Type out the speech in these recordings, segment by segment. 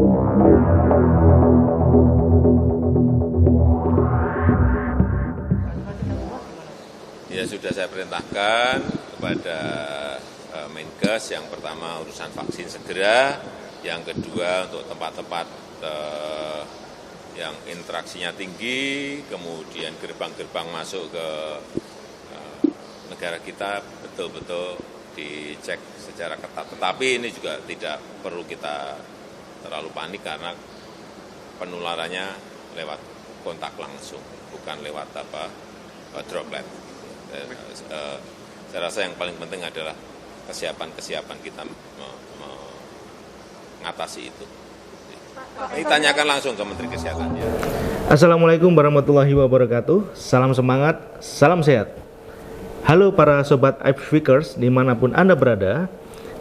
Ya, sudah saya perintahkan kepada Menkes, yang pertama urusan vaksin segera, yang kedua untuk tempat-tempat yang interaksinya tinggi, kemudian gerbang-gerbang masuk ke negara kita betul-betul dicek secara ketat. Tetapi ini juga tidak perlu kita terlalu panik karena penularannya lewat kontak langsung, bukan lewat droplet. Saya rasa yang paling penting adalah kesiapan kita mengatasi itu. Ini tanyakan langsung ke Menteri Kesehatan. Ya. Assalamualaikum warahmatullahi wabarakatuh. Salam semangat, salam sehat. Halo para sobat Ipswikers dimanapun Anda berada.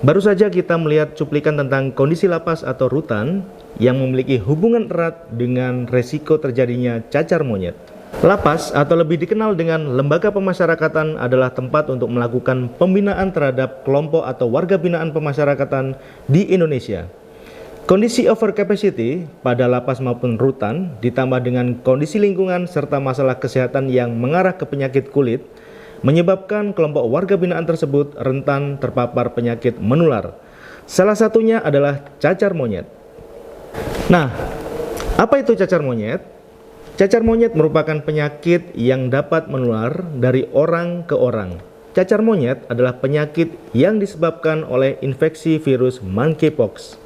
Baru saja kita melihat cuplikan tentang kondisi lapas atau rutan yang memiliki hubungan erat dengan resiko terjadinya cacar monyet. Lapas atau lebih dikenal dengan lembaga pemasyarakatan adalah tempat untuk melakukan pembinaan terhadap kelompok atau warga binaan pemasyarakatan di Indonesia. Kondisi over capacity pada lapas maupun rutan ditambah dengan kondisi lingkungan serta masalah kesehatan yang mengarah ke penyakit kulit menyebabkan kelompok warga binaan tersebut rentan terpapar penyakit menular. Salah satunya adalah cacar monyet. Nah, apa itu cacar monyet? Cacar monyet merupakan penyakit yang dapat menular dari orang ke orang. Cacar monyet adalah penyakit yang disebabkan oleh infeksi virus monkeypox.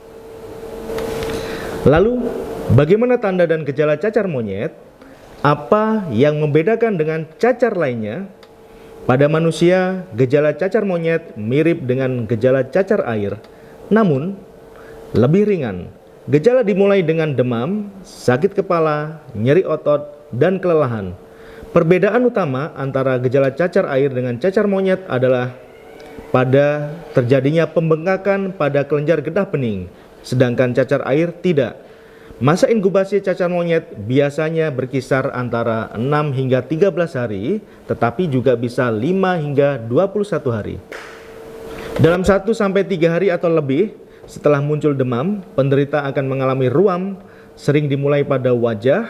Lalu, bagaimana tanda dan gejala cacar monyet? Apa yang membedakan dengan cacar lainnya? Pada manusia, gejala cacar monyet mirip dengan gejala cacar air, namun lebih ringan. Gejala dimulai dengan demam, sakit kepala, nyeri otot, dan kelelahan. Perbedaan utama antara gejala cacar air dengan cacar monyet adalah pada terjadinya pembengkakan pada kelenjar getah bening, sedangkan cacar air tidak. Masa inkubasi cacar monyet biasanya berkisar antara 6 hingga 13 hari, tetapi juga bisa 5 hingga 21 hari. Dalam 1-3 hari atau lebih, setelah muncul demam, penderita akan mengalami ruam, sering dimulai pada wajah,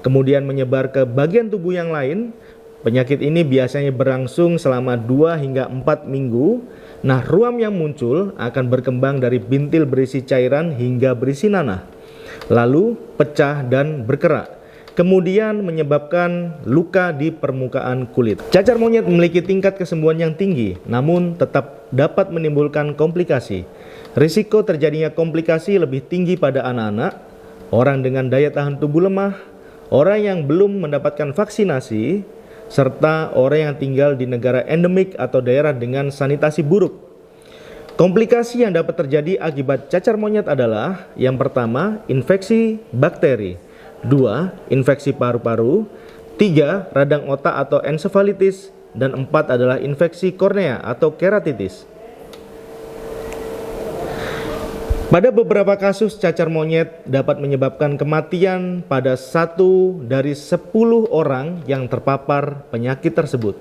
kemudian menyebar ke bagian tubuh yang lain. Penyakit ini biasanya berlangsung selama 2 hingga 4 minggu. Nah, ruam yang muncul akan berkembang dari bintil berisi cairan hingga berisi nanah, lalu pecah dan berkerak, kemudian menyebabkan luka di permukaan kulit. Cacar monyet memiliki tingkat kesembuhan yang tinggi, namun tetap dapat menimbulkan komplikasi. Risiko terjadinya komplikasi lebih tinggi pada anak-anak, orang dengan daya tahan tubuh lemah, orang yang belum mendapatkan vaksinasi, serta orang yang tinggal di negara endemik atau daerah dengan sanitasi buruk. Komplikasi yang dapat terjadi akibat cacar monyet adalah: yang pertama, infeksi bakteri, 2, infeksi paru-paru, 3, radang otak atau ensefalitis, dan 4 adalah infeksi kornea atau keratitis. Pada beberapa kasus, cacar monyet dapat menyebabkan kematian pada 1 dari 10 orang yang terpapar penyakit tersebut.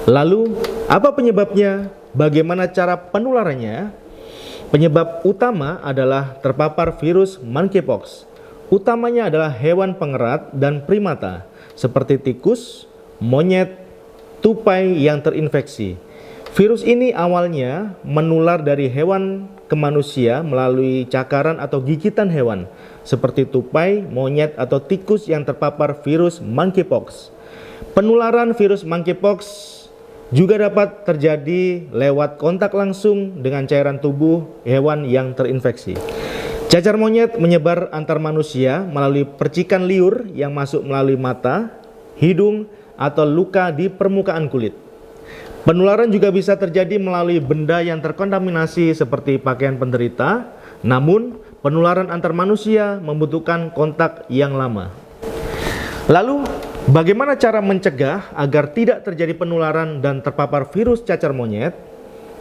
Lalu, apa penyebabnya? Bagaimana cara penularannya? Penyebab utama adalah terpapar virus monkeypox. Utamanya adalah hewan pengerat dan primata, seperti tikus, monyet, tupai yang terinfeksi. Virus ini awalnya menular dari hewan ke manusia melalui cakaran atau gigitan hewan, seperti tupai, monyet, atau tikus yang terpapar virus monkeypox. Penularan virus monkeypox juga dapat terjadi lewat kontak langsung dengan cairan tubuh hewan yang terinfeksi. Cacar monyet menyebar antar manusia melalui percikan liur yang masuk melalui mata, hidung, atau luka di permukaan kulit. Penularan juga bisa terjadi melalui benda yang terkontaminasi seperti pakaian penderita, namun penularan antar manusia membutuhkan kontak yang lama. Lalu, bagaimana cara mencegah agar tidak terjadi penularan dan terpapar virus cacar monyet?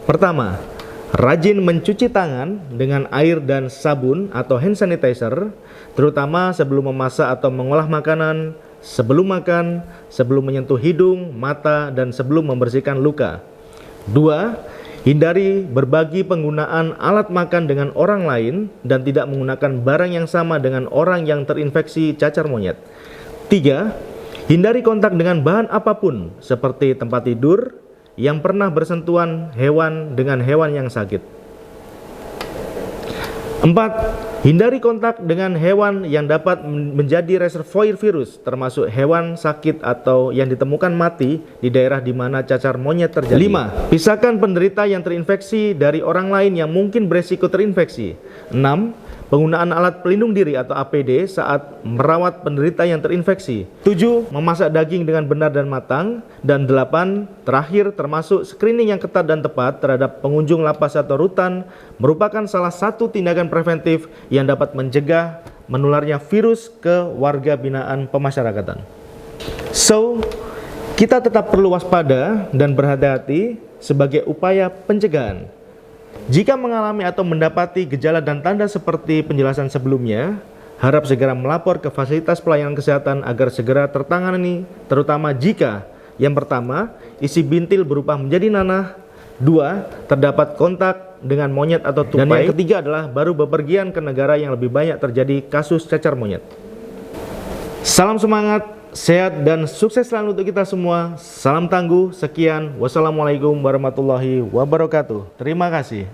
Pertama, rajin mencuci tangan dengan air dan sabun atau hand sanitizer, terutama sebelum memasak atau mengolah makanan, sebelum makan, sebelum menyentuh hidung, mata, dan sebelum membersihkan luka. 2. Hindari berbagi penggunaan alat makan dengan orang lain dan tidak menggunakan barang yang sama dengan orang yang terinfeksi cacar monyet. 3. Hindari kontak dengan bahan apapun seperti tempat tidur yang pernah bersentuhan hewan dengan hewan yang sakit. 4. Hindari kontak dengan hewan yang dapat menjadi reservoir virus, termasuk hewan sakit atau yang ditemukan mati di daerah di mana cacar monyet terjadi. 5. Pisahkan penderita yang terinfeksi dari orang lain yang mungkin beresiko terinfeksi. 6. Penggunaan alat pelindung diri atau APD saat merawat penderita yang terinfeksi. 7. Memasak daging dengan benar dan matang. Dan 8. Terakhir, termasuk screening yang ketat dan tepat terhadap pengunjung lapas atau rutan merupakan salah satu tindakan preventif yang dapat mencegah menularnya virus ke warga binaan pemasyarakatan. So, kita tetap perlu waspada dan berhati-hati sebagai upaya pencegahan. Jika mengalami atau mendapati gejala dan tanda seperti penjelasan sebelumnya, harap segera melapor ke fasilitas pelayanan kesehatan agar segera tertangani, terutama jika yang pertama, isi bintil berubah menjadi nanah, 2. Terdapat kontak dengan monyet atau tupai, dan yang ketiga adalah baru bepergian ke negara yang lebih banyak terjadi kasus cacar monyet. Salam semangat, sehat dan sukses selalu untuk kita semua. Salam tangguh, sekian. Wassalamualaikum warahmatullahi wabarakatuh. Terima kasih.